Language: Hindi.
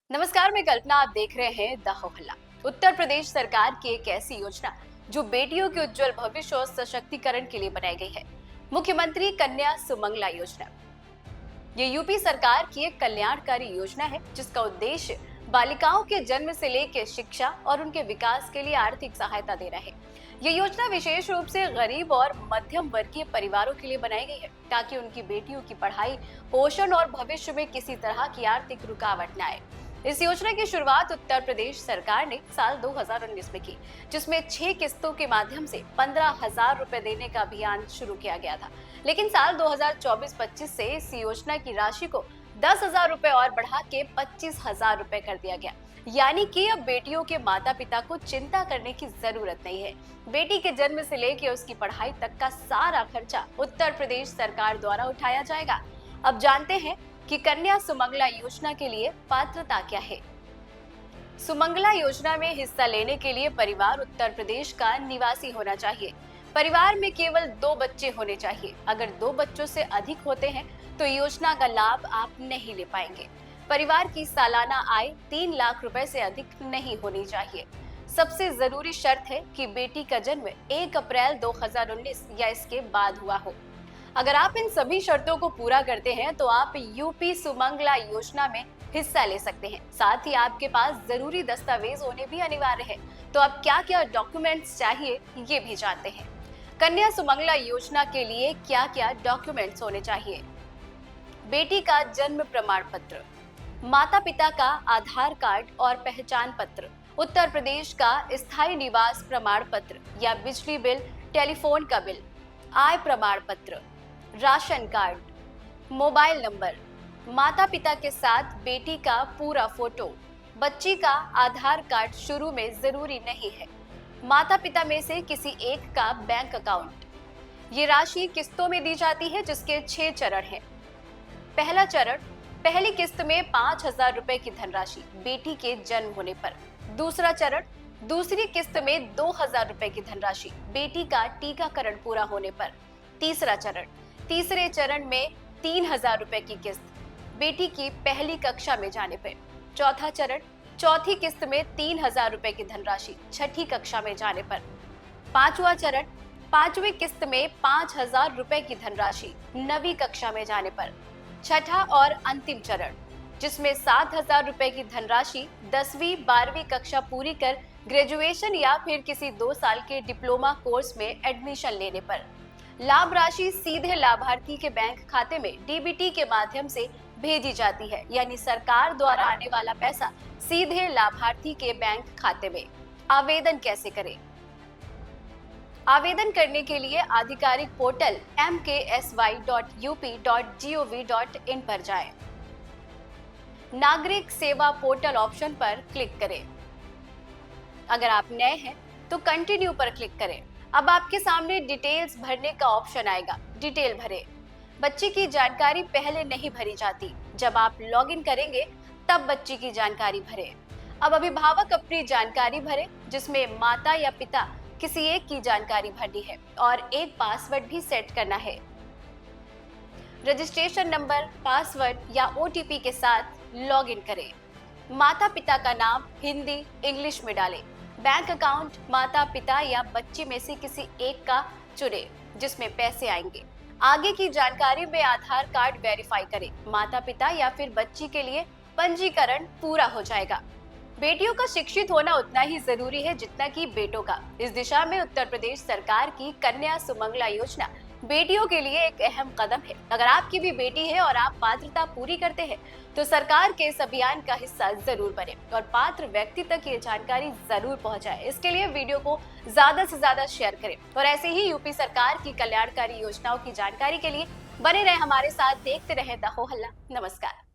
नमस्कार, मैं कल्पना। आप देख रहे हैं द हल्ला। उत्तर प्रदेश सरकार की एक ऐसी योजना जो बेटियों के उज्जवल भविष्य और सशक्तिकरण के लिए बनाई गई है। मुख्यमंत्री कन्या सुमंगला योजना। ये यूपी सरकार की एक कल्याणकारी योजना है जिसका उद्देश्य बालिकाओं के जन्म से लेकर शिक्षा और उनके विकास के लिए आर्थिक सहायता देना है। ये योजना विशेष रूप से गरीब और मध्यम वर्गीय परिवारों के लिए बनाई गई है ताकि उनकी बेटियों की पढ़ाई, पोषण और भविष्य में किसी तरह की आर्थिक रुकावट न आए। इस योजना की शुरुआत उत्तर प्रदेश सरकार ने साल 2019 में की, जिसमें 6 किस्तों के माध्यम से 15,000 रुपए देने का अभियान शुरू किया गया था। लेकिन साल 2024-25 से इस योजना की राशि को 10,000 रुपए और बढ़ा के 25,000 रुपए कर दिया गया। यानी कि अब बेटियों के माता पिता को चिंता करने की जरूरत नहीं है। बेटी के जन्म से लेकर उसकी पढ़ाई तक का सारा खर्चा उत्तर प्रदेश सरकार द्वारा उठाया जाएगा। अब जानते हैं कि कन्या सुमंगला योजना के लिए पात्रता क्या है। सुमंगला योजना में हिस्सा लेने के लिए परिवार उत्तर प्रदेश का निवासी होना चाहिए। परिवार में केवल 2 बच्चे होने चाहिए। अगर 2 बच्चों से अधिक होते हैं तो योजना का लाभ आप नहीं ले पाएंगे। परिवार की सालाना आय 3 लाख रुपए से अधिक नहीं होनी चाहिए। सबसे जरूरी शर्त है कि बेटी का जन्म 1 अप्रैल 2019 या इसके बाद हुआ हो। अगर आप इन सभी शर्तों को पूरा करते हैं तो आप यूपी सुमंगला योजना में हिस्सा ले सकते हैं। साथ ही आपके पास जरूरी दस्तावेज होने भी अनिवार्य है। तो अब क्या क्या डॉक्यूमेंट्स चाहिए ये भी जानते हैं। कन्या सुमंगला योजना के लिए क्या क्या डॉक्यूमेंट्स होने चाहिए। बेटी का जन्म प्रमाण पत्र, माता पिता का आधार कार्ड और पहचान पत्र, उत्तर प्रदेश का स्थायी निवास प्रमाण पत्र या बिजली बिल, टेलीफोन का बिल, आय प्रमाण पत्र, राशन कार्ड, मोबाइल नंबर, माता पिता के साथ बेटी का पूरा फोटो, बच्ची का आधार कार्ड शुरू में जरूरी नहीं है, माता पिता में से किसी एक का बैंक अकाउंट। ये राशि किस्तों में दी जाती है जिसके 6 चरण हैं। पहला चरण, पहली किस्त में 5,000 रुपए की धनराशि बेटी के जन्म होने पर। दूसरा चरण, दूसरी किस्त में 2,000 रुपए की धनराशि बेटी का टीकाकरण पूरा होने पर। तीसरा चरण, तीसरे चरण में 3,000 रुपए की किस्त बेटी की पहली कक्षा में जाने पर। चौथा चरण, चौथी किस्त में 3,000 रुपए की धनराशि छठी कक्षा में जाने पर। पांचवा चरण, पांचवी किस्त में 5,000 रुपए की धनराशि 9वीं कक्षा में जाने पर। छठा और अंतिम चरण, जिसमें 7,000 रुपए की धनराशि 10वीं 12वीं कक्षा पूरी कर ग्रेजुएशन या फिर किसी 2 साल के डिप्लोमा कोर्स में एडमिशन लेने पर। लाभ राशि सीधे लाभार्थी के बैंक खाते में डीबीटी के माध्यम से भेजी जाती है, यानी सरकार द्वारा आने वाला पैसा सीधे लाभार्थी के बैंक खाते में। आवेदन कैसे करें। आवेदन करने के लिए आधिकारिक पोर्टल mksy.up.gov.in पर जाएं। नागरिक सेवा पोर्टल ऑप्शन पर क्लिक करें। अगर आप नए हैं तो कंटिन्यू पर क्लिक करें। अब आपके सामने डिटेल्स भरने का ऑप्शन आएगा। डिटेल भरें। बच्ची की जानकारी पहले नहीं भरी जाती, जब आप लॉगिन करेंगे तब बच्ची की जानकारी भरें। अब अभिभावक अपनी जानकारी भरें, जिसमें माता या पिता किसी एक की जानकारी भरनी है और एक पासवर्ड भी सेट करना है। रजिस्ट्रेशन नंबर, पासवर्ड या ओटीपी के साथ लॉगिन करें। माता पिता का नाम हिंदी, इंग्लिश में डालें। बैंक अकाउंट माता पिता या बच्ची में से किसी एक का चुनें जिसमें पैसे आएंगे। आगे की जानकारी में आधार कार्ड वेरीफाई करें। माता पिता या फिर बच्ची के लिए पंजीकरण पूरा हो जाएगा। बेटियों का शिक्षित होना उतना ही जरूरी है जितना कि बेटों का। इस दिशा में उत्तर प्रदेश सरकार की कन्या सुमंगला योजना बेटियों के लिए एक अहम कदम है। अगर आपकी भी बेटी है और आप पात्रता पूरी करते हैं तो सरकार के इस अभियान का हिस्सा जरूर बने और पात्र व्यक्ति तक ये जानकारी जरूर पहुंचाए। इसके लिए वीडियो को ज्यादा से ज्यादा शेयर करें और ऐसे ही यूपी सरकार की कल्याणकारी योजनाओं की जानकारी के लिए बने रहे हमारे साथ। देखते रहे द हल्ला। नमस्कार।